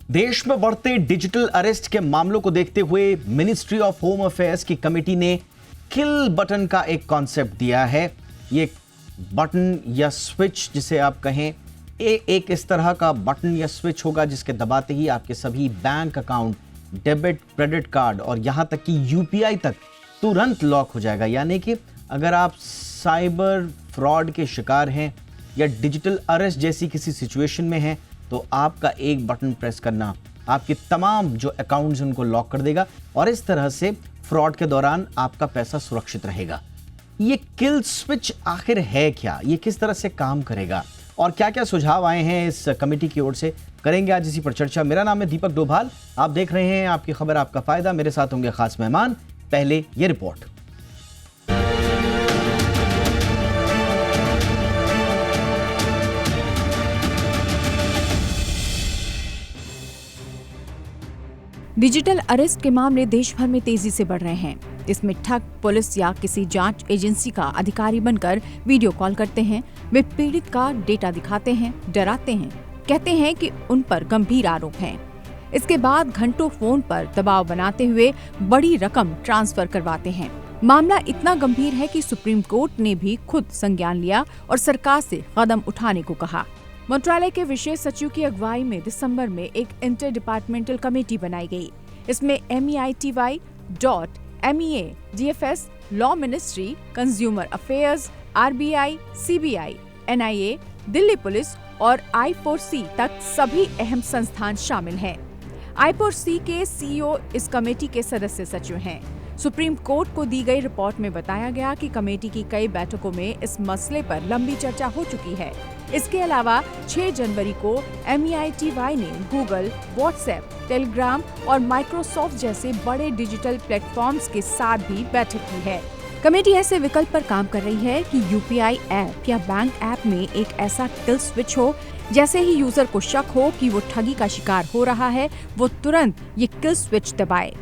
देश में बढ़ते डिजिटल अरेस्ट के मामलों को देखते हुए मिनिस्ट्री ऑफ होम अफेयर्स की कमेटी ने किल बटन का एक कॉन्सेप्ट दिया है। ये बटन या स्विच जिसे आप कहें, एक इस तरह का बटन या स्विच होगा जिसके दबाते ही आपके सभी bank account, debit, credit card और यहां तक कि यूपीआई तक तुरंत लॉक हो जाएगा। यानी कि अगर आप साइबर फ्रॉड के शिकार हैं या डिजिटल अरेस्ट जैसी किसी सिचुएशन में हैं, तो आपका एक बटन प्रेस करना आपके तमाम जो अकाउंट्स उनको लॉक कर देगा और इस तरह से फ्रॉड के दौरान आपका पैसा सुरक्षित रहेगा। ये किल स्विच आखिर है क्या, ये किस तरह से काम करेगा और क्या क्या सुझाव आए हैं इस कमेटी की ओर से, करेंगे आज इसी पर चर्चा। मेरा नाम है दीपक डोभाल, आप देख रहे हैं आपकी खबर आपका फायदा। मेरे साथ होंगे खास मेहमान। पहले ये रिपोर्ट। डिजिटल अरेस्ट के मामले देश भर में तेजी से बढ़ रहे हैं। इसमें ठग पुलिस या किसी जांच एजेंसी का अधिकारी बनकर वीडियो कॉल करते हैं। वे पीड़ित का डेटा दिखाते हैं, डराते हैं, कहते हैं कि उन पर गंभीर आरोप हैं। इसके बाद घंटों फोन पर दबाव बनाते हुए बड़ी रकम ट्रांसफर करवाते हैं। मामला इतना गंभीर है कि सुप्रीम कोर्ट ने भी खुद संज्ञान लिया और सरकार से कदम उठाने को कहा। मंत्रालय के विशेष सचिव की अगुवाई में दिसंबर में एक इंटर डिपार्टमेंटल कमेटी बनाई गई। इसमें MEITY, MEA, DFS, law ministry, consumer affairs, RBI, CBI, NIA, Delhi police और I4C तक सभी अहम संस्थान शामिल हैं। I4C के CEO इस कमेटी के सदस्य सचिव हैं। सुप्रीम कोर्ट को दी गई रिपोर्ट में बताया गया कि कमेटी की कई बैठकों में इस मसले पर लंबी चर्चा हो चुकी है। इसके अलावा 6 जनवरी को MEITY ने गूगल, व्हाट्सएप, टेलीग्राम और माइक्रोसॉफ्ट जैसे बड़े डिजिटल प्लेटफॉर्म्स के साथ भी बैठक की है। कमेटी ऐसे विकल्प पर काम कर रही है कि UPI ऐप या बैंक ऐप में एक ऐसा किल स्विच हो, जैसे ही यूजर को शक हो कि वो ठगी का शिकार हो रहा है, वो तुरंत ये किल स्विच दबाए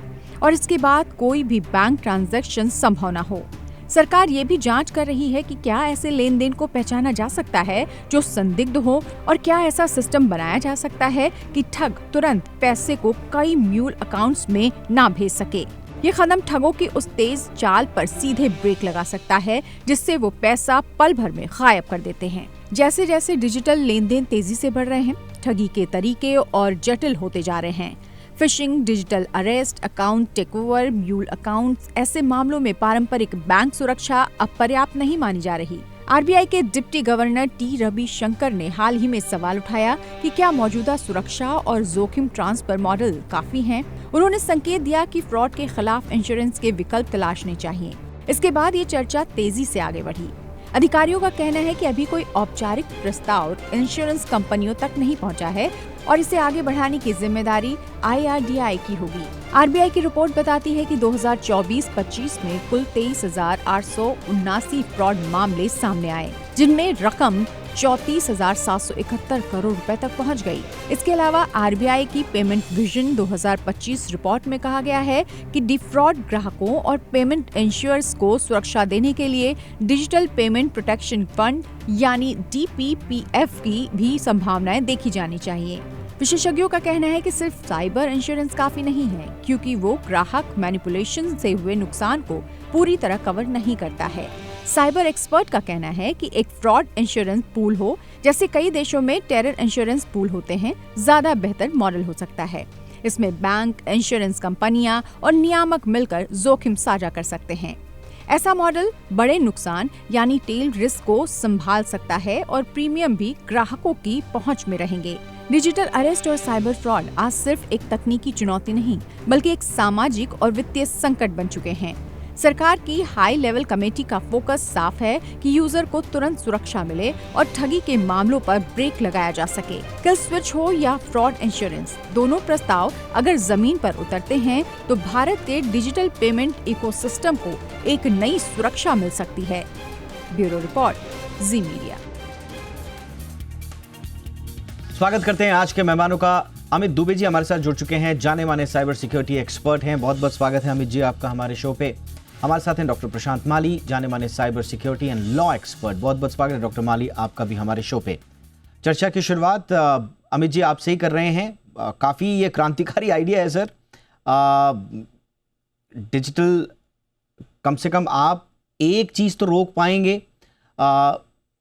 और इसके बाद कोई भी बैंक ट्रांजैक्शन संभव न हो। सरकार ये भी जांच कर रही है कि क्या ऐसे लेन देन को पहचाना जा सकता है जो संदिग्ध हो और क्या ऐसा सिस्टम बनाया जा सकता है कि ठग तुरंत पैसे को कई म्यूल अकाउंट्स में ना भेज सके। ये कदम ठगों की उस तेज चाल पर सीधे ब्रेक लगा सकता है जिससे वो पैसा पल भर में गायब कर देते हैं। जैसे जैसे डिजिटल लेन देन तेजी से बढ़ रहे हैं, ठगी के तरीके और जटिल होते जा रहे हैं। Fishing, digital arrest, account takeover, mule accounts, ऐसे मामलों में पारंपरिक बैंक सुरक्षा अब पर्याप्त नहीं मानी जा रही। RBI के डिप्टी गवर्नर T रविशंकर ने हाल ही में सवाल उठाया कि क्या मौजूदा सुरक्षा और जोखिम ट्रांसफर मॉडल काफी हैं? उन्होंने संकेत दिया कि फ्रॉड के खिलाफ इंश्योरेंस के विकल्प तलाशने चाहिए। इसके बाद ये चर्चा तेजी से आगे बढ़ी। अधिकारियों का कहना है कि अभी कोई औपचारिक प्रस्ताव इंश्योरेंस कंपनियों तक नहीं पहुंचा है और इसे आगे बढ़ाने की जिम्मेदारी IRDAI की होगी। RBI की रिपोर्ट बताती है कि 2024-25 में कुल 23,879 फ्रॉड मामले सामने आए, जिनमें रकम 34,771 करोड़ रुपए तक पहुंच गई। इसके अलावा RBI की पेमेंट विजन 2025 रिपोर्ट में कहा गया है कि डिफ्रॉड ग्राहकों और पेमेंट इंश्योर्स को सुरक्षा देने के लिए डिजिटल पेमेंट प्रोटेक्शन फंड यानी DPPF की भी संभावनाएं देखी जानी चाहिए। विशेषज्ञों का कहना है कि सिर्फ साइबर इंश्योरेंस काफी नहीं है, क्योंकि वो ग्राहक मैनिपुलेशन से हुए नुकसान को पूरी तरह कवर नहीं करता है। साइबर एक्सपर्ट का कहना है कि एक फ्रॉड इंश्योरेंस पूल हो, जैसे कई देशों में टेरर इंश्योरेंस पूल होते हैं, ज्यादा बेहतर मॉडल हो सकता है। इसमें बैंक, इंश्योरेंस कंपनियां और नियामक मिलकर जोखिम साझा कर सकते हैं। ऐसा मॉडल बड़े नुकसान यानी टेल रिस्क को संभाल सकता है और प्रीमियम भी ग्राहकों की पहुंच में रहेंगे। डिजिटल अरेस्ट और साइबर फ्रॉड आज सिर्फ एक तकनीकी चुनौती नहीं, बल्कि एक सामाजिक और वित्तीय संकट बन चुके हैं। सरकार की हाई लेवल कमेटी का फोकस साफ है कि यूजर को तुरंत सुरक्षा मिले और ठगी के मामलों पर ब्रेक लगाया जा सके। किल स्विच हो या फ्रॉड इंश्योरेंस, दोनों प्रस्ताव अगर जमीन पर उतरते हैं तो भारत के डिजिटल पेमेंट इकोसिस्टम को एक नई सुरक्षा मिल सकती है। ब्यूरो रिपोर्ट, जी मीडिया। स्वागत करते हैं आज के मेहमानों का। अमित दुबे जी हमारे साथ जुड़ चुके हैं, जाने माने साइबर सिक्योरिटी एक्सपर्ट हैं। बहुत बहुत स्वागत है अमित जी आपका हमारे शो पे। हमारे साथ हैं डॉक्टर प्रशांत माली, जाने माने cyber security and law expert. बहुत बहुत स्वागत है डॉक्टर माली आपका भी हमारे शो पे। चर्चा की शुरुआत अमित जी आपसे ही कर रहे हैं। काफ़ी ये क्रांतिकारी आइडिया है सर। डिजिटल, कम से कम आप एक चीज़ तो रोक पाएंगे।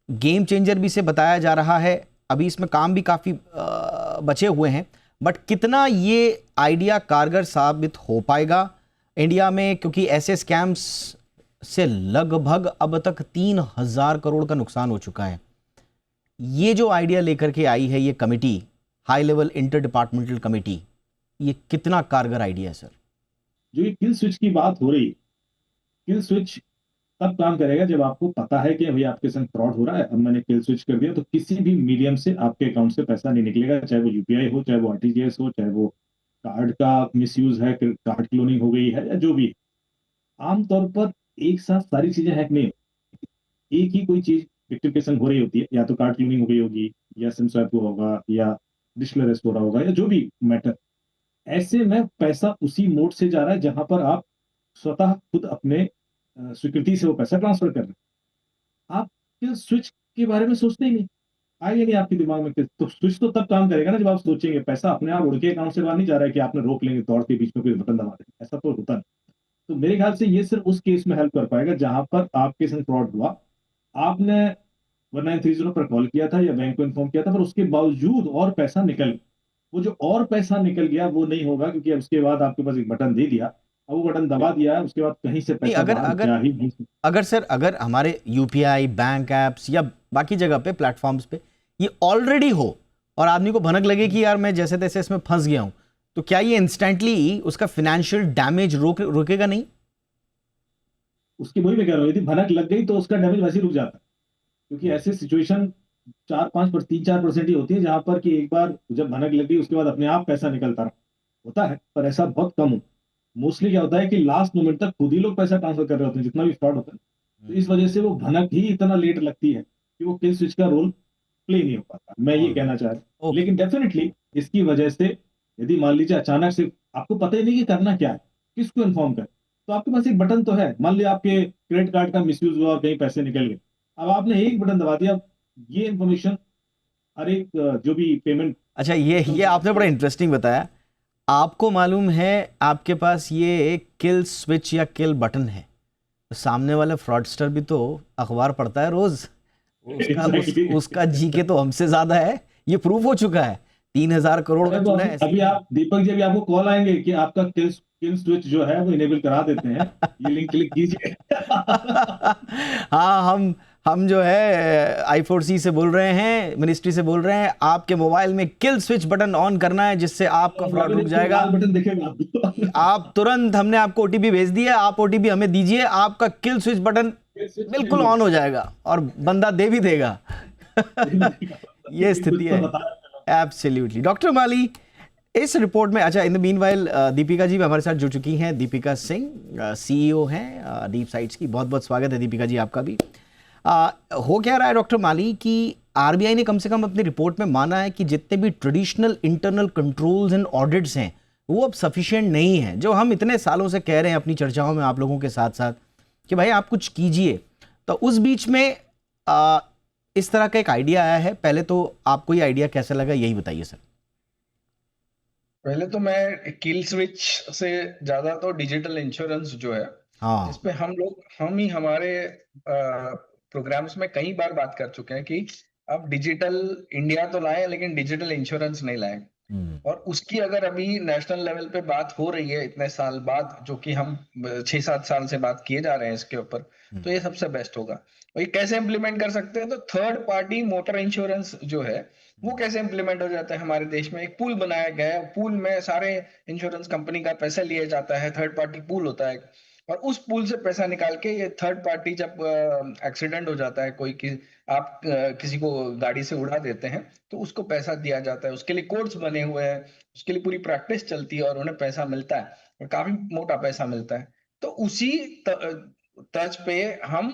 गेम चेंजर भी से बताया जा रहा है, अभी इसमें काम भी काफ़ी बचे हुए हैं, बट कितना ये आइडिया कारगर साबित हो पाएगा इंडिया में, क्योंकि ऐसे स्कैम्स से लगभग अब तक 3,000 करोड़ का नुकसान हो चुका है। ये जो आइडिया लेकर के आई है ये committee, high level inter departmental committee, ये कितना कारगर आइडिया है सर? जो ये किल स्विच की बात हो रही है, किल स्विच तब काम करेगा जब आपको पता है कि भाई आपके संग फ्रॉड हो रहा है, अब मैंने किल स्विच कर दिया तो किसी भी मीडियम से आपके अकाउंट से पैसा नहीं निकलेगा, चाहे वो यूपीआई हो, चाहे वो आरटीजीएस हो, चाहे वो कार्ड का मिसयूज है, कार्ड क्लोनिंग हो गई है, या जो भी। आमतौर पर एक साथ सारी चीजें हैक नहीं होती। एक ही कोई चीज विक्टिम के संग हो रही होती है, या तो कार्ड क्लोनिंग हो गई होगी, या सिम स्वैप हुआ होगा, या डिजिटल अरेस्ट हो रहा होगा, या जो भी मैटर। ऐसे में पैसा उसी मोड से जा रहा है जहां पर आप स्वतः खुद अपने स्वीकृति से वो पैसा ट्रांसफर कर रहे हैं। आप स्विच के बारे में सोचते ही नहीं, आएगा नहीं आपके दिमाग में। तो स्विच तो तब काम करेगा ना जब आप सोचेंगे। पैसा अपने आप उड़ के अकाउंट से बाहर नहीं जा रहा है कि आपने रोक लेंगे दौड़ के बीच में कोई बटन दबा देंगे, ऐसा तो होता नहीं। तो मेरे ख्याल से ये सिर्फ उस केस में हेल्प कर पाएगा जहां पर आपके संग फ्रॉड हुआ, आपने 1930 पर कॉल किया था या बैंक को इन्फॉर्म किया था, पर उसके बावजूद और पैसा निकल गया। वो जो और पैसा निकल गया वो नहीं होगा, क्योंकि अब उसके बाद आपके पास एक बटन दे दिया, अब वो बटन दबा दिया है, उसके बाद कहीं से नहीं, पैसा अगर बाहर अगर जा ही नहीं सकता। अगर सर, अगर हमारे यूपीआई, बैंक ऐप्स या बाकी जगह पे प्लेटफॉर्म्स पे ये ऑलरेडी हो और आदमी को भनक लगे कि यार मैं जैसे तैसे इसमें फंस गया हूं, तो क्या ये इंस्टेंटली उसका फाइनेंशियल डैमेज रोकेगा नहीं? उसकी वही मैं कह रहा हूँ, यदि भनक लग गई तो उसका डैमेज वैसे ही रुक जाता है, क्योंकि ऐसे सिचुएशन 3-4% ही होती है जहां पर कि एक बार जब भनक लग गई उसके बाद अपने आप पैसा निकलता रहा। होता है, पर ऐसा बहुत कम हो। मोस्टली क्या होता है कि लास्ट मोमेंट तक खुद ही लोग पैसा ट्रांसफर कर रहे होते हैं, जितना भी फ्रॉड होता है। तो इस वजह से वो भनक ही इतना लेट लगती है कि वो किल स्विच का रोल प्ले नहीं हो पाता, मैं ये कहना चाह रहा हूँ। ओके। लेकिन डेफिनेटली इसकी वजह से, यदि मान लीजिए अचानक से आपको पता ही नहीं कि करना क्या है, किसको इन्फॉर्म कर, तो आपके पास एक बटन तो है। मान लिया आपके क्रेडिट कार्ड का मिसयूज हुआ और कहीं पैसे निकल गए, अब आपने एक बटन दबा दिया, ये इंफॉर्मेशन हर एक जो भी पेमेंट। अच्छा, ये आपने बड़ा इंटरेस्टिंग बताया। आपको मालूम है आपके पास ये किल स्विच या किल बटन है, तो सामने वाला फ्रॉडस्टर भी तो अखबार पढ़ता है रोज। उसका जीके तो हमसे ज्यादा है, ये प्रूफ हो चुका है। 3,000 करोड़ का चूना है। अभी आप दीपक जी, अभी आपको कॉल आएंगे कि आपका किल स्विच जो है वो इनेबल करा देते हैं, ये लिंक क्लिक कीजिए। हाँ, हम जो है I4C से बोल रहे हैं, मिनिस्ट्री से बोल रहे हैं, आपके मोबाइल में किल स्विच बटन ऑन करना है, जिससे आपका फ्रॉड रुक जाएगा। बटन दिखेगा आपको। आप तुरंत, हमने आपको ओटीपी भेज दिया, आप ओटीपी हमें दीजिए, आपका किल स्विच बटन बिल्कुल ऑन हो जाएगा और बंदा दे भी देगा। ये स्थिति है। एब्सोल्युटली। डॉक्टर माली, इस रिपोर्ट में, अच्छा, in the meanwhile Deepika ji भी हमारे साथ जुड़ चुकी हैं। दीपिका सिंह सीईओ हैं डीप साइट्स की। बहुत बहुत स्वागत है दीपिका जी आपका भी। हो क्या रहा है डॉक्टर माली कि आरबीआई ने कम से कम अपनी रिपोर्ट में माना है कि जितने भी traditional internal controls and audits हैं वो अब सफिशिएंट नहीं है, जो हम इतने सालों से कह रहे हैं अपनी चर्चाओं में आप लोगों के साथ साथ कि भाई आप कुछ कीजिए। तो उस बीच में इस तरह का एक आइडिया आया है। पहले तो आपको ये आइडिया कैसा लगा, यही बताइए सर। पहले तो मैं किल स्विच से ज्यादा तो डिजिटल इंश्योरेंस जो है, हाँ, जिसपे हम ही हमारे प्रोग्राम्स में कई बार बात कर चुके हैं कि अब डिजिटल इंडिया तो लाए लेकिन डिजिटल इंश्योरेंस नहीं लाए। और उसकी अगर अभी नेशनल लेवल पे बात हो रही है इतने साल बाद, जो कि हम 6-7 साल से बात किए जा रहे हैं इसके ऊपर, तो ये सबसे बेस्ट होगा। और ये कैसे इम्प्लीमेंट कर सकते हैं, तो थर्ड पार्टी मोटर इंश्योरेंस जो है वो कैसे इम्प्लीमेंट हो जाता है हमारे देश में। एक पूल बनाया गया है, पूल में सारे इंश्योरेंस कंपनी का पैसा लिया जाता है, थर्ड पार्टी पूल होता है, और उस पूल से पैसा निकाल के ये थर्ड पार्टी जब एक्सीडेंट हो जाता है, आप किसी को गाड़ी से उड़ा देते हैं तो उसको पैसा दिया जाता है। उसके लिए कोर्ट्स बने हुए हैं, उसके लिए पूरी प्रैक्टिस चलती है और उन्हें पैसा मिलता है, और काफी मोटा पैसा मिलता है। तो उसी तर्ज पे हम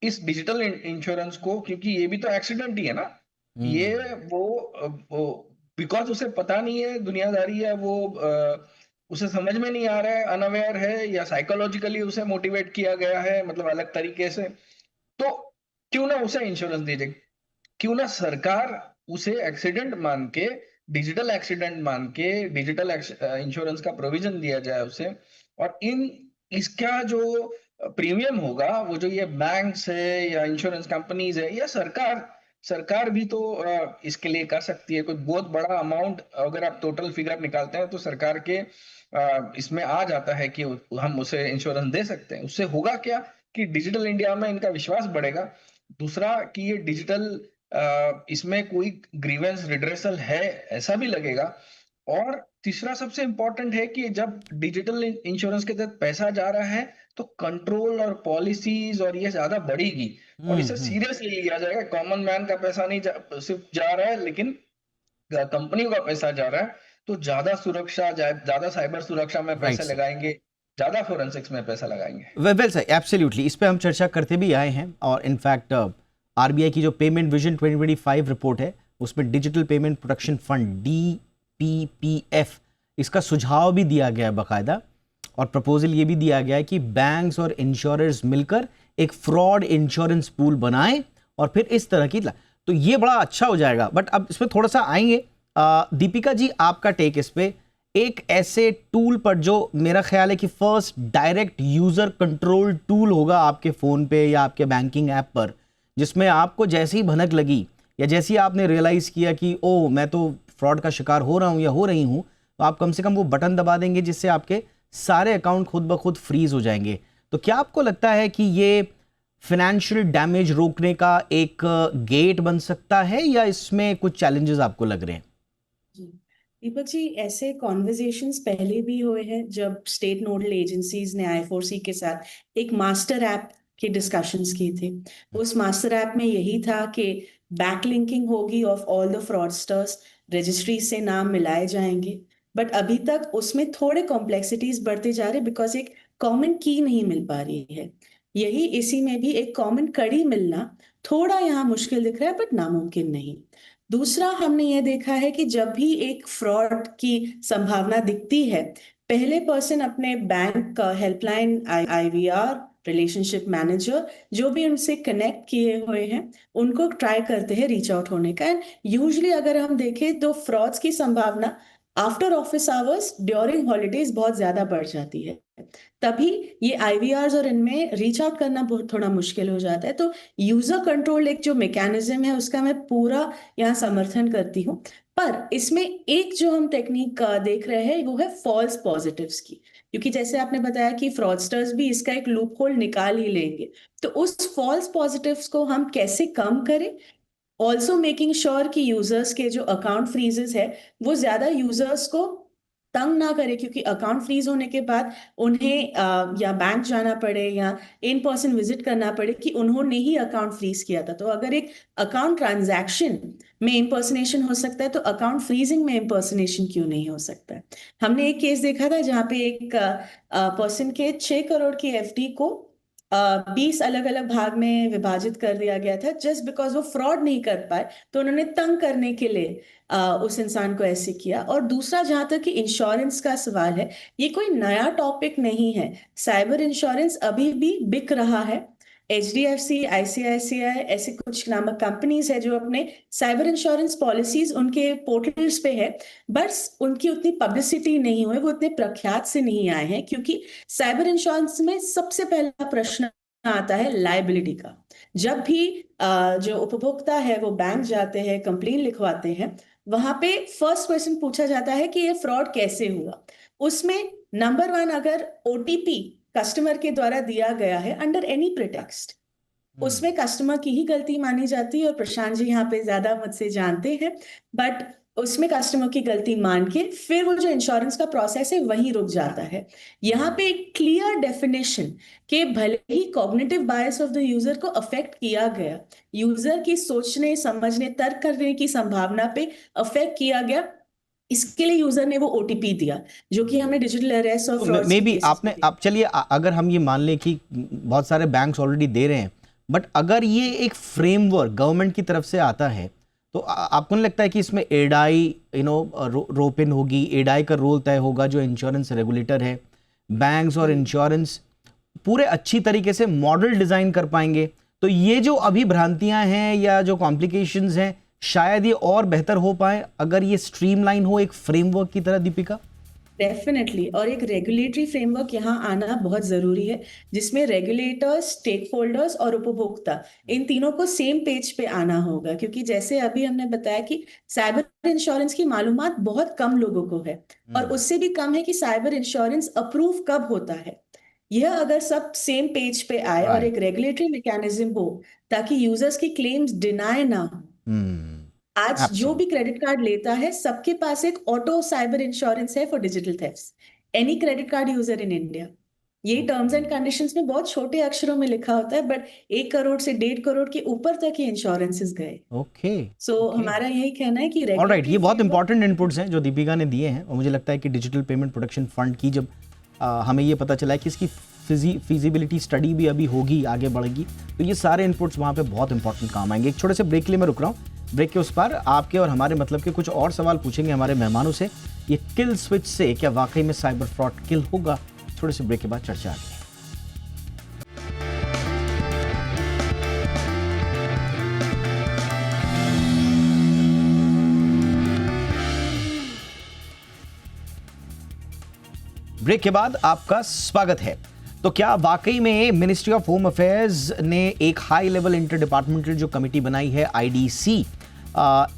इस डिजिटल इंश्योरेंस को, क्योंकि ये भी तो एक्सीडेंट ही है ना, ये वो बिकॉज उसे पता नहीं है दुनियादारी है, वो उसे समझ में नहीं आ रहा है, अनअवेयर है, या साइकोलॉजिकली उसे मोटिवेट किया गया है, मतलब अलग तरीके से, तो क्यों ना उसे इंश्योरेंस दीजिए, क्यों ना सरकार उसे एक्सीडेंट मान के डिजिटल एक्सीडेंट मान के डिजिटल इंश्योरेंस का प्रोविजन दिया जाए उसे, और इसका जो प्रीमियम होगा, वो जो ये बैंक्स है या इंश्योरेंस कंपनीज है या सरकार भी तो इसके लिए कर सकती है। कोई बहुत बड़ा अमाउंट अगर आप टोटल फिगर निकालते हैं तो सरकार के इसमें आ जाता है कि हम उसे इंश्योरेंस दे सकते हैं। उससे होगा क्या कि डिजिटल इंडिया में इनका विश्वास बढ़ेगा। दूसरा कि ये डिजिटल इसमें कोई ग्रीवेंस रिड्रेसल है ऐसा भी लगेगा। और तीसरा सबसे इंपॉर्टेंट है कि जब डिजिटल इंश्योरेंस के तहत पैसा जा रहा है तो कंट्रोल और पॉलिसीज और ये ज्यादा बढ़ेगी और इसे सीरियसली लिया जाएगा। कॉमन मैन का पैसा नहीं सिर्फ जा रहा है, लेकिन कंपनियों का पैसा जा रहा है, तो ज्यादा सुरक्षा, ज्यादा साइबर सुरक्षा में पैसे लगाएंगे, ज्यादा फोरेंसिक्स में पैसा लगाएंगे। वेल सर, एब्सोल्युटली, इस पे हम चर्चा करते भी आए हैं। और इनफैक्ट आरबीआई की जो पेमेंट विजन 2025 रिपोर्ट है, उसमें digital payment protection fund DPPF इसका सुझाव भी दिया गया है बाकायदा, और प्रपोजल ये भी दिया गया है कि बैंक्स और इंश्योरर्स मिलकर एक फ्रॉड इंश्योरेंस पूल बनाएं और फिर इस तरह की, तो ये बड़ा अच्छा हो जाएगा। बट अब इसमें थोड़ा सा आएंगे। दीपिका जी, आपका टेक इस पे, एक ऐसे टूल पर जो मेरा ख्याल है कि first direct user control tool होगा आपके फोन पे या आपके बैंकिंग ऐप पर, जिसमें आपको जैसे ही भनक लगी या जैसे ही आपने रियलाइज किया कि ओ मैं तो फ्रॉड का शिकार हो रहा हूं या हो रही हूं, तो आप कम से कम वो बटन दबा देंगे जिससे आपके सारे अकाउंट खुद ब खुद फ्रीज हो जाएंगे। तो क्या आपको लगता है कि ये फाइनेंशियल डैमेज रोकने का एक गेट बन सकता है या इसमें कुछ चैलेंजेस आपको लग रहे हैं? दीपक जी, ऐसे कॉन्वर्जेशंस पहले भी हुए हैं जब स्टेट नोडल एजेंसीज ने I4C के साथ एक मास्टर ऐप के डिस्कशंस किए थे। उस मास्टर ऐप में यही था कि बैकलिंकिंग होगी of all the fraudsters, registry से नाम मिलाए जाएंगे, बट अभी तक उसमें थोड़े कॉम्प्लेक्सिटीज बढ़ते जा रहे बिकॉज एक कॉमन की नहीं मिल पा रही है। यही इसी में भी एक कॉमन कड़ी मिलना थोड़ा यहाँ मुश्किल दिख रहा है, बट नामुमकिन नहीं। दूसरा, हमने ये देखा है कि जब भी एक फ्रॉड की संभावना दिखती है, पहले पर्सन अपने बैंक का हेल्पलाइन, IVR, रिलेशनशिप मैनेजर, जो भी उनसे कनेक्ट किए हुए हैं, उनको ट्राई करते हैं रीच आउट होने का। एंड यूजुअली अगर हम देखें तो फ्रॉड्स की संभावना after office hours, during holidays बहुत ज्यादा बढ़ जाती है। तभी ये IVRs और इनमें रीच आउट करना बहुत थोड़ा मुश्किल हो जाता है। तो यूजर कंट्रोल एक जो मैकेनिज्म है उसका मैं पूरा यहाँ समर्थन करती हूँ, पर इसमें एक जो हम टेक्निक देख रहे हैं वो है फॉल्स पॉजिटिव्स की, क्योंकि जैसे आपने बताया कि फ्रॉडस्टर्स भी इसका एक लूप होल निकाल ही लेंगे। तो उस फॉल्स पॉजिटिव्स को हम कैसे कम करें, ऑल्सो मेकिंग श्योर कि यूजर्स के जो अकाउंट फ्रीजेस है वो ज्यादा यूजर्स को तंग ना करे, क्योंकि अकाउंट फ्रीज होने के बाद उन्हें या बैंक जाना पड़े या इन पर्सन विजिट करना पड़े कि उन्होंने ही अकाउंट फ्रीज किया था। तो अगर एक अकाउंट ट्रांजैक्शन में इम्पर्सनेशन हो सकता है तो अकाउंट फ्रीजिंग में इम्पर्सनेशन क्यों नहीं हो सकता है। हमने एक केस देखा था जहां पे एक पर्सन के 6 करोड़ की FD को 20 अलग अलग भाग में विभाजित कर दिया गया था, जस्ट बिकॉज वो फ्रॉड नहीं कर पाए तो उन्होंने तंग करने के लिए उस इंसान को ऐसे किया। और दूसरा, जहां तक कि इंश्योरेंस का सवाल है, ये कोई नया टॉपिक नहीं है। साइबर इंश्योरेंस अभी भी बिक रहा है। HDFC, ICICI ऐसे कुछ नामक कंपनीज है जो अपने साइबर इंश्योरेंस पॉलिसीज उनके पोर्टल्स पे है, बस उनकी उतनी पब्लिसिटी नहीं हुई, वो उतने प्रख्यात से नहीं आए हैं, क्योंकि साइबर इंश्योरेंस में सबसे पहला प्रश्न आता है लायबिलिटी का। जब भी जो उपभोक्ता है वो बैंक जाते हैं, कंप्लेन लिखवाते हैं, वहां पे फर्स्ट क्वेश्चन पूछा जाता है कि ये फ्रॉड कैसे हुआ। उसमें नंबर 1, अगर OTP कस्टमर के द्वारा दिया गया है अंडर एनी प्रिटेक्स्ट, उसमें कस्टमर की ही गलती मानी जाती है। और प्रशांत जी यहाँ पे ज्यादा मुझसे जानते हैं, बट उसमें कस्टमर की गलती मान के फिर वो जो इंश्योरेंस का प्रोसेस है वहीं रुक जाता है। यहाँ पे एक क्लियर डेफिनेशन के भले ही cognitive bias of the user को अफेक्ट किया गया, यूजर की सोचने, समझने, तर्क करने की संभावना पे अफेक्ट किया गया, इसके लिए यूजर ने वो OTP दिया, जो कि हमने डिजिटल अरेस्ट और फ्रॉड मे बी आपने, आप चलिए अगर हम ये मान लें कि बहुत सारे बैंक्स ऑलरेडी दे रहे हैं, बट अगर ये एक फ्रेमवर्क गवर्नमेंट की तरफ से आता है तो आपको नहीं लगता है कि इसमें एडाई रोपिन होगी, एडाई का रोल तय होगा जो इंश्योरेंस रेगुलेटर है, बैंक्स और इंश्योरेंस पूरे अच्छी तरीके से मॉडल डिजाइन कर पाएंगे? तो ये जो अभी भ्रांतियां हैं या जो कॉम्प्लिकेशंस हैं, शायद ये और बेहतर हो पाए अगर ये स्ट्रीमलाइन हो एक फ्रेमवर्क की तरह, दीपिका? डेफिनेटली, और एक रेगुलेटरी फ्रेमवर्क यहाँ आना बहुत जरूरी है, जिसमें रेगुलेटर्स, स्टेक होल्डर्स और उपभोक्ता, इन तीनों को सेम पेज पे आना होगा। क्योंकि जैसे अभी हमने बताया कि साइबर इंश्योरेंस की मालूमात बहुत कम लोगों को है, और उससे भी कम है कि साइबर इंश्योरेंस अप्रूव कब होता है। यह अगर सब सेम पेज पे आए और एक रेगुलेटरी मैकेनिज्म हो ताकि यूजर्स की क्लेम्स डिनाय ना हो। आज जो भी क्रेडिट कार्ड लेता है, सबके पास एक ऑटो साइबर इंश्योरेंस है for digital thefts, any credit card user in India. ये टर्म्स एंड कंडीशंस में बहुत छोटे अक्षरों में लिखा होता है, बट 1 करोड़ से 1.5 करोड़ के ऊपर तक ये इंश्योरेंसेस गए। ओके, सो हमारा यही कहना है कि ऑलराइट, ये बहुत इंपॉर्टेंट इनपुट्स हैं जो दीपिका ने दिए हैं, और मुझे लगता है कि डिजिटल पेमेंट प्रोटेक्शन फंड की जब हमें ये पता चला है कि इसकी फिजिबिलिटी स्टडी भी अभी होगी, आगे बढ़ेगी, तो ये सारे इनपुट्स वहाँ पे बहुत इंपॉर्टेंट काम आएंगे। एक छोटे से ब्रेक के लिए मैं रुक रहा हूँ। ब्रेक के उस पार आपके और हमारे मतलब के कुछ और सवाल पूछेंगे हमारे मेहमानों से। ये किल स्विच से क्या वाकई में साइबर फ्रॉड किल होगा? थोड़े से ब्रेक के बाद चर्चा आगे। ब्रेक के बाद आपका स्वागत है। तो क्या वाकई में मिनिस्ट्री ऑफ होम अफेयर्स ने एक हाई लेवल इंटर डिपार्टमेंटल जो कमेटी बनाई है, आईडीसी,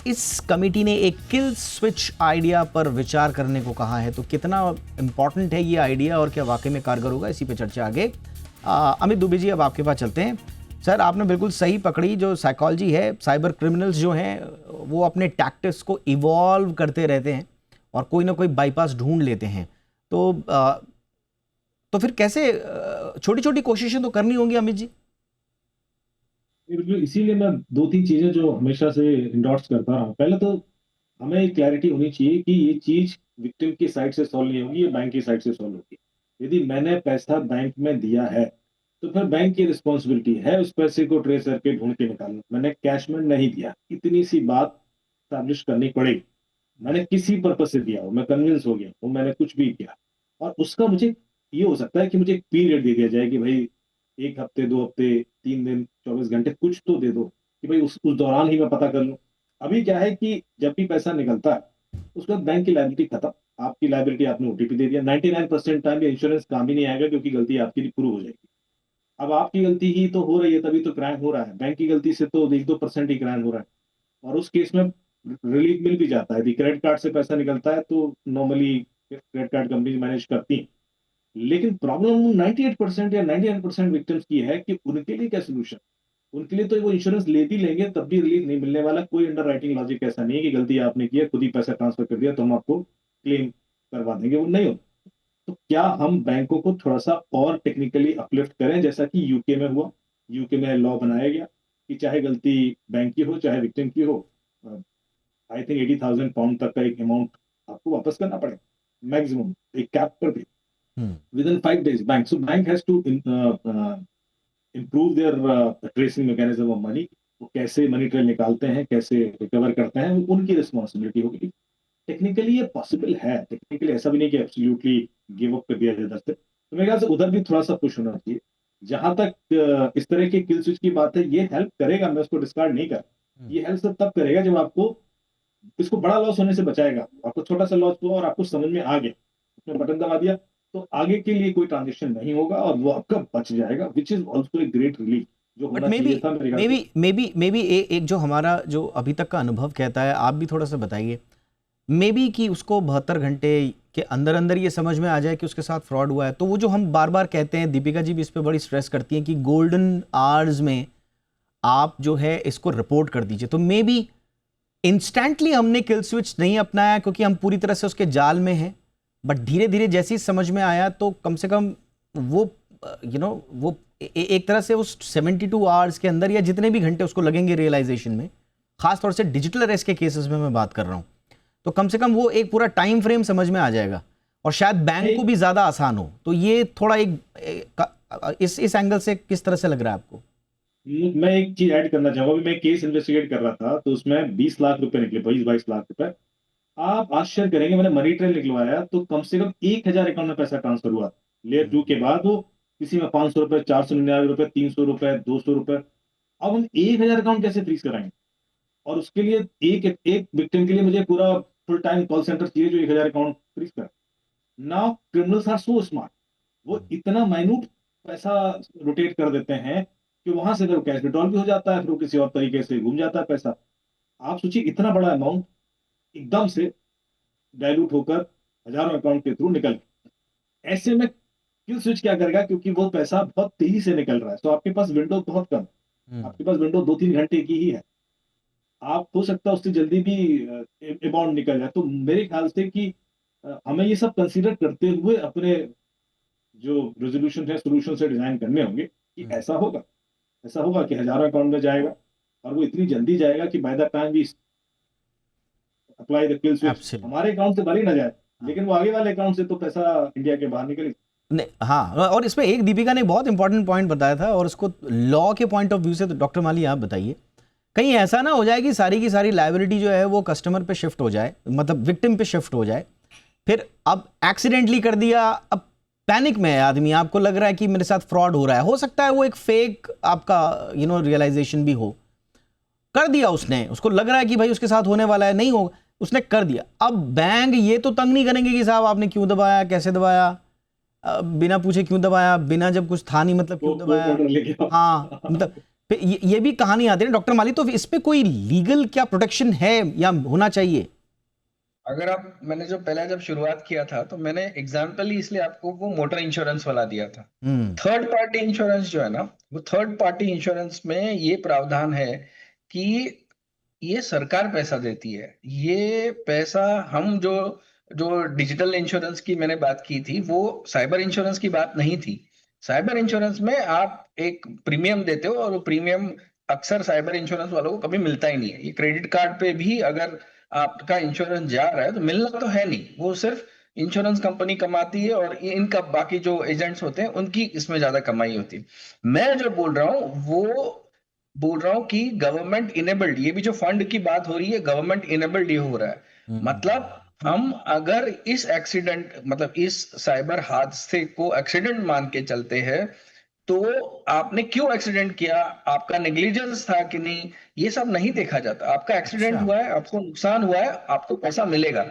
इस कमेटी ने एक किल स्विच आइडिया पर विचार करने को कहा है। तो कितना इंपॉर्टेंट है ये आइडिया और क्या वाकई में कारगर होगा, इसी पे चर्चा आगे। अमित दुबे जी, अब आपके पास चलते हैं। सर, आपने बिल्कुल सही पकड़ी, जो साइकोलॉजी है, साइबर क्रिमिनल्स जो हैं वो अपने टैक्टिक्स को इवॉल्व करते रहते हैं और कोई ना कोई बाईपास ढूंढ लेते हैं। तो फिर कैसे, छोटी छोटी कोशिशें तो करनी होंगी अमित जी। बिल्कुल, इसीलिए मैं 2-3 चीजें जो हमेशा से इंडोर्स करता रहा हूँ। पहले तो हमें एक क्लैरिटी होनी चाहिए कि ये चीज विक्टिम की साइड से सॉल्व नहीं होगी, ये बैंक की साइड से सॉल्व होगी। यदि मैंने पैसा बैंक में दिया है तो फिर बैंक की रिस्पॉन्सिबिलिटी है उस पैसे को ट्रेस करके ढूंढ के निकालना। मैंने कैश में नहीं दिया, इतनी सी बात स्टैब्लिश करनी पड़ेगी। मैंने किसी पर्पज से दिया हो, मैं कन्विंस हो गया हूँ, मैंने कुछ भी किया, और उसका मुझे ये हो सकता है कि मुझे एक पीरियड दे दिया जाए कि भाई 1 हफ्ते, 2 हफ्ते, 3 दिन, 24 घंटे, कुछ तो दे दो कि भाई उस दौरान ही मैं पता कर लूं। अभी क्या है कि जब भी पैसा निकलता है उसके बाद बैंक की लायबिलिटी खत्म, आपकी लायबिलिटी आपने ओटीपी दे दिया। 99% टाइम ये इंश्योरेंस काम ही नहीं आएगा क्योंकि गलती आपकी प्रूव हो जाएगी। अब आपकी गलती ही तो हो रही है, तभी तो क्राइम हो रहा है। बैंक की गलती से तो 1-2% ही क्राइम हो रहा है, और उस केस में रिलीफ मिल भी जाता है। यदि क्रेडिट कार्ड से पैसा निकलता है तो normally credit card company manage करती है। लेकिन प्रॉब्लम 98% या 99% विक्टिम्स की है कि उनके लिए क्या सोल्यूशन। उनके लिए तो वो इंश्योरेंस ले भी लेंगे तब भी रिलीफ नहीं मिलने वाला। कोई अंडर राइटिंग लॉजिक ऐसा नहीं है कि गलती आपने की है, खुद ही पैसा ट्रांसफर कर दिया तो हम आपको क्लेम करवा देंगे, वो नहीं होता। तो क्या हम बैंकों को थोड़ा सा और टेक्निकली अपलिफ्ट करें, जैसा कि यूके में हुआ। यूके में लॉ बनाया गया कि चाहे गलती बैंक की हो चाहे विक्टिम की हो, आई थिंक 80,000 पाउंड तक का एक अमाउंट आपको वापस करना पड़ेगा, मैक्सिमम एक कैप कर दी within 5 days bank. So bank has to improve their tracing mechanism of money. वो कैसे मनी ट्रेल निकालते हैं, कैसे रिकवर करते हैं, वो उनकी रिस्पॉन्सिबिलिटी होगी। टेक्निकली ये पॉसिबल है, टेक्निकली ऐसा भी नहीं कि एब्सोल्युटली गिव अप कर दिया जाए इधर से। तो मेरे ख्याल से उधर भी थोड़ा सा पुश होना चाहिए। जहां तक इस तरह के किल स्विच की बात है, ये हेल्प करेगा, मैं उसको डिस्कार्ड नहीं कर। ये हेल्प तब करेगा जब आपको इसको बड़ा लॉस होने से बचाएगा। आपको छोटा सा लॉस हुआ और आपको समझ में आ गया, उसने बटन दबा दिया, तो आगे के लिए कोई ट्रांजेक्शन नहीं होगा और वो आपका बच जाएगा, which is also a great relief जो होना चाहिए था मेरे ख्याल से। एक जो हमारा जो अभी तक का अनुभव कहता है, आप भी थोड़ा सा बताइए, मे बी कि उसको 72 घंटे के अंदर अंदर ये समझ में आ जाए कि उसके साथ फ्रॉड हुआ है। तो वो जो हम बार बार कहते हैं, दीपिका जी भी इस पे बड़ी स्ट्रेस करती हैं कि गोल्डन आवर्स में आप जो है इसको रिपोर्ट कर दीजिए। तो मे बी इंस्टेंटली हमने किल स्विच नहीं अपनाया क्योंकि हम पूरी तरह से उसके जाल में हैं, बट धीरे धीरे जैसे ही समझ में आया तो कम से कम वो वो एक तरह से उस 72 आवर्स के अंदर या जितने भी घंटे उसको लगेंगे रियलाइजेशन में, खासतौर से डिजिटल अरेस्ट के केसेस में मैं बात कर रहा हूँ, तो कम से कम वो एक पूरा टाइम फ्रेम समझ में आ जाएगा और शायद बैंक को भी ज्यादा आसान हो। तो ये थोड़ा इस एंगल से किस तरह से लग रहा है आपको? मैं एक चीज ऐड करना चाहूंगा। मैं केस इन्वेस्टिगेट कर रहा था तो उसमें 20 लाख रुपए निकले, 22 लाख रुपए। आप आश्चर्य करेंगे, मैंने मनी ट्रेल निकलवाया तो कम से कम 1000 अकाउंट में पैसा ट्रांसफर हुआ लेयर 2 के बाद। वो किसी में 500 रुपए, 499 रुपए, 300 रुपए, 200 रुपए। अब हम 1000 अकाउंट कैसे फ्रीज कराएंगे? और उसके लिए एक एक विक्टिम के लिए मुझे पूरा फुल टाइम कॉल सेंटर चाहिए जो 1,000 अकाउंट फ्रीज कर। Now criminals are so smart, वो इतना माइन्यूट पैसा रोटेट कर देते हैं कि वहां से कैश विड्रॉल भी हो जाता है, फिर वो किसी और तरीके से घूम जाता है पैसा। आप सोचिए इतना बड़ा अमाउंट एकदम से डाइल्यूट होकर हजारों अकाउंट के थ्रू निकल गया। ऐसे में किल स्विच क्या करेगा, क्योंकि वो पैसा बहुत तेजी से निकल रहा है, तो आपके पास विंडो बहुत कम है, आपके पास विंडो 2-3 घंटे की ही है, आप हो सकता है उससे जल्दी भी अमाउंट निकल जाए। तो मेरे ख्याल से कि हमें ये सब कंसीडर करते हुए अपने जो रेजोल्यूशन है सोल्यूशन से डिजाइन करने होंगे कि ऐसा होगा कि हजारों अकाउंट में जाएगा, और वो इतनी जल्दी जाएगा कि by the time we apply the kill switch Absolutely. हमारे अकाउंट से भले ही ना जाए, लेकिन वो आगे वाले अकाउंट से तो पैसा इंडिया के बाहर निकल। नहीं, हाँ, और इसमें एक दीपिका ने बहुत इंपॉर्टेंट पॉइंट बताया था, और उसको लॉ के पॉइंट ऑफ व्यू से, तो डॉक्टर माली आप बताइए, कहीं ऐसा ना हो जाए कि सारी की सारी लायबिलिटी जो है वो कस्टमर पे शिफ्ट हो जाए, मतलब विक्टिम पे शिफ्ट हो जाए, फिर अब एक्सीडेंटली कर दिया, अब पैनिक में है आदमी, आपको लग रहा है कि मेरे साथ फ्रॉड हो रहा है, हो सकता है वो एक फेक आपका रियलाइजेशन भी हो, कर दिया उसने, उसको लग रहा है कि भाई उसके साथ होने वाला है, नहीं होगा, उसने कर दिया। अब बैंक ये तो तंग नहीं करेंगे कि साहब आपने क्यों दबाया, कैसे दबाया, बिना पूछे क्यों दबाया, बिना जब कुछ था नहीं मतलब क्यों दबाया। हाँ, मतलब ये भी कहानी आती है ना डॉक्टर माली, तो इस पे कोई लीगल क्या प्रोटेक्शन है या होना चाहिए? अगर आप, मैंने जो पहले जब शुरुआत किया था तो मैंने एग्जाम्पल ही इसलिए आपको वो मोटर इंश्योरेंस वाला दिया था। थर्ड पार्टी इंश्योरेंस जो है ना, वो थर्ड पार्टी इंश्योरेंस में ये प्रावधान है कि ये सरकार पैसा देती है। ये पैसा हम जो जो डिजिटल इंश्योरेंस की मैंने बात की थी, वो साइबर इंश्योरेंस की बात नहीं थी। साइबर इंश्योरेंस में आप एक प्रीमियम देते हो, और वो प्रीमियम अक्सर साइबर इंश्योरेंस वालों को कभी मिलता ही नहीं है। ये क्रेडिट कार्ड पे भी अगर आपका इंश्योरेंस जा रहा है तो मिलना तो है नहीं, वो सिर्फ इंश्योरेंस कंपनी कमाती है, और इनका बाकी जो एजेंट्स होते हैं उनकी इसमें ज्यादा कमाई होती है। मैं जो बोल रहा हूँ वो बोल रहा हूँ कि गवर्नमेंट इनेबल्ड, ये भी जो फंड की बात हो रही है, गवर्नमेंट इनेबल्ड ये हो रहा है। मतलब हम अगर इस एक्सीडेंट, मतलब इस साइबर हादसे को एक्सीडेंट मान के चलते हैं, तो आपने क्यों एक्सीडेंट किया, आपका नेग्लिजेंस था कि नहीं, ये सब नहीं देखा जाता। आपका एक्सीडेंट अच्छा। हुआ है, आपको नुकसान हुआ है, आपको पैसा मिलेगा।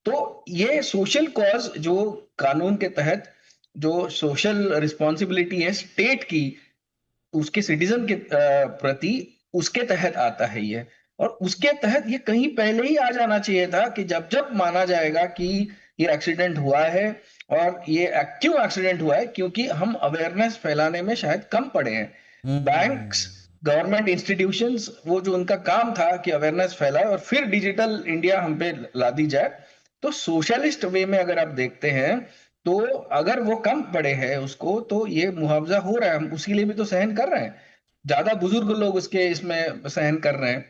तो ये सोशल कॉज जो कानून के तहत जो सोशल रिस्पॉन्सिबिलिटी है स्टेट की उसके सिटीजन के प्रति, उसके तहत आता है ये। और उसके तहत ये कहीं पहले ही आ जाना चाहिए था कि जब जब माना जाएगा कि ये एक्सीडेंट हुआ है, और ये क्यों एक्सीडेंट हुआ है, क्योंकि हम अवेयरनेस फैलाने में शायद कम पड़े हैं। बैंक्स, गवर्नमेंट इंस्टीट्यूशंस, वो जो उनका काम था कि अवेयरनेस फैलाए और फिर डिजिटल इंडिया हम पे ला दी जाए। तो सोशलिस्ट वे में अगर आप देखते हैं, तो अगर वो कम पड़े हैं उसको, तो ये मुआवजा हो रहा है, हम उसी लिए भी तो सहन कर रहे हैं। ज्यादा बुजुर्ग लोग उसके इसमें सहन कर रहे हैं।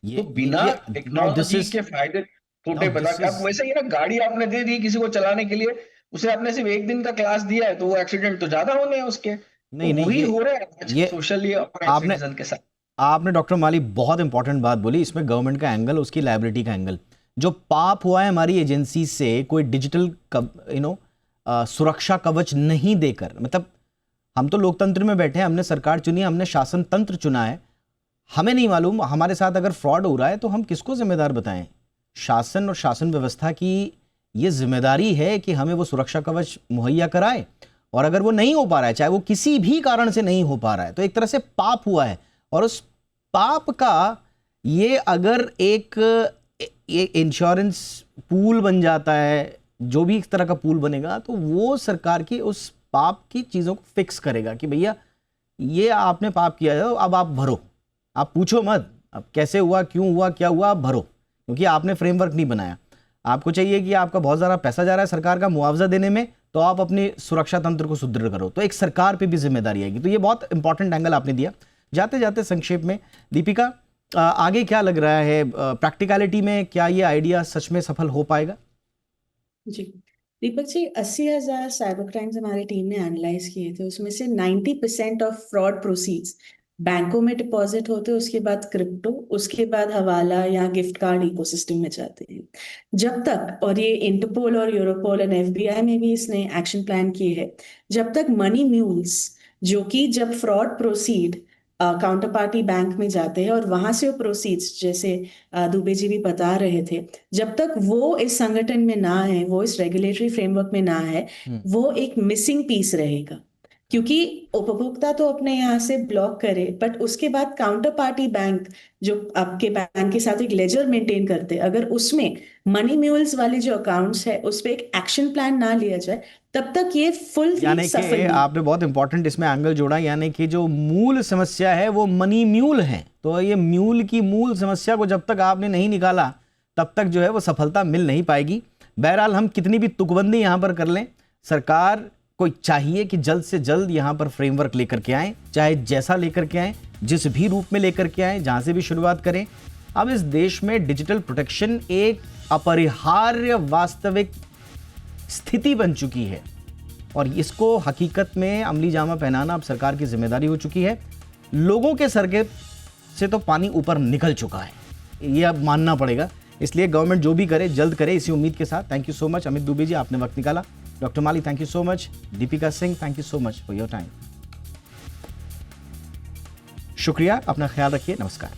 तो बिना ये नाउ दिस टेक्नोलॉजी इज के फायदे छोटे नाउ बता दिस के, इज आप वैसे ही ना, गाड़ी आपने दे दी किसी को चलाने के लिए, उसे आपने सिर्फ एक दिन का क्लास दिया है, तो वो एक्सीडेंट तो ज्यादा होने हैं उसके। तो नहीं नहीं, वही हो रहा है आज ये सोशली अपराइट आपने सिटीजन के साथ। आपने डॉक्टर माली बहुत इंपॉर्टेंट बात बोली, इसमें गवर्नमेंट का एंगल, उसकी लायबिलिटी का एंगल, जो पाप हुआ है हमारी एजेंसी से कोई डिजिटल सुरक्षा कवच नहीं देकर, मतलब हम तो लोकतंत्र में बैठे हैं, हमने सरकार चुनी है, हमने शासन तंत्र चुना है, हमें नहीं मालूम हमारे साथ अगर फ्रॉड हो रहा है तो हम किसको जिम्मेदार बताएं? शासन और शासन व्यवस्था की ये जिम्मेदारी है कि हमें वो सुरक्षा कवच मुहैया कराए, और अगर वो नहीं हो पा रहा है, चाहे वो किसी भी कारण से नहीं हो पा रहा है, तो एक तरह से पाप हुआ है, और उस पाप का ये अगर एक इंश्योरेंस पूल बन जाता है, जो भी इस तरह का पूल बनेगा, तो वो सरकार की उस पाप की चीज़ों को फिक्स करेगा कि भैया ये आपने पाप किया है, अब आप भरो, आप पूछो मत अब कैसे हुआ, क्यों हुआ, क्या हुआ, आप भरो, क्योंकि आपने फ्रेमवर्क नहीं बनाया। आपको चाहिए कि आपका बहुत ज़्यादा पैसा जा रहा है सरकार का मुआवजा देने में, तो आप अपनी सुरक्षा तंत्र को सुदृढ़ करो, तो एक सरकार पे भी जिम्मेदारी आएगी। तो ये बहुत इंपॉर्टेंट एंगल आपने दिया। जाते जाते संक्षेप में दीपिका, आगे क्या लग रहा है प्रैक्टिकलिटी में, क्या ये आइडिया सच में सफल हो पाएगा? जी दीपक जी, 80,000 साइबर क्राइम्स हमारी टीम ने एनालाइज किए थे, उसमें से 90% ऑफ फ्रॉड प्रोसीड्स बैंकों में डिपॉजिट होते हैं, उसके बाद क्रिप्टो, उसके बाद हवाला या गिफ्ट कार्ड इकोसिस्टम में जाते हैं। जब तक, और ये इंटरपोल और यूरोपोल और एफबीआई में भी इसने एक्शन प्लान किए हैं, जब तक मनी म्यूल्स, जो कि जब fraud proceed counter party bank में जाते हैं और वहां से वो प्रोसीड्स, जैसे दुबे जी भी बता रहे थे, जब तक वो इस संगठन में ना है, वो इस रेगुलेटरी फ्रेमवर्क में ना है, वो एक मिसिंग पीस रहेगा। क्योंकि उपभोक्ता तो अपने यहाँ से ब्लॉक करे, बट उसके बाद काउंटर पार्टी बैंक जो आपके बैंक के साथ एक लेजर मेंटेन करते, अगर उसमें मनी म्यूल्स वाले जो अकाउंट्स है उस पर एक एक्शन प्लान ना लिया जाए, तब तक ये फुल यानी सफल कि नहीं। आपने बहुत इंपॉर्टेंट इसमें एंगल जोड़ा, यानी कि जो मूल समस्या है वो मनी म्यूल है। तो ये म्यूल की मूल समस्या को जब तक आपने नहीं निकाला तब तक जो है वो सफलता मिल नहीं पाएगी। बहरहाल हम कितनी भी तुकबंदी यहाँ पर कर लें, सरकार को चाहिए कि जल्द से जल्द यहाँ पर फ्रेमवर्क लेकर के आए, चाहे जैसा लेकर के आए, जिस भी रूप में लेकर के आए, जहाँ से भी शुरुआत करें। अब इस देश में डिजिटल प्रोटेक्शन एक अपरिहार्य वास्तविक स्थिति बन चुकी है और इसको हकीकत में अमली जामा पहनाना अब सरकार की जिम्मेदारी हो चुकी है। लोगों के सर के से तो पानी ऊपर निकल चुका है, ये अब मानना पड़ेगा। इसलिए गवर्नमेंट जो भी करे जल्द करे, इसी उम्मीद के साथ। Thank you so much Amit Dubey ji, आपने वक्त निकाला। Doctor Mali, thank you so much. Deepika Singh, thank you so much for your time. शुक्रिया, अपना ख्याल रखिए, नमस्कार।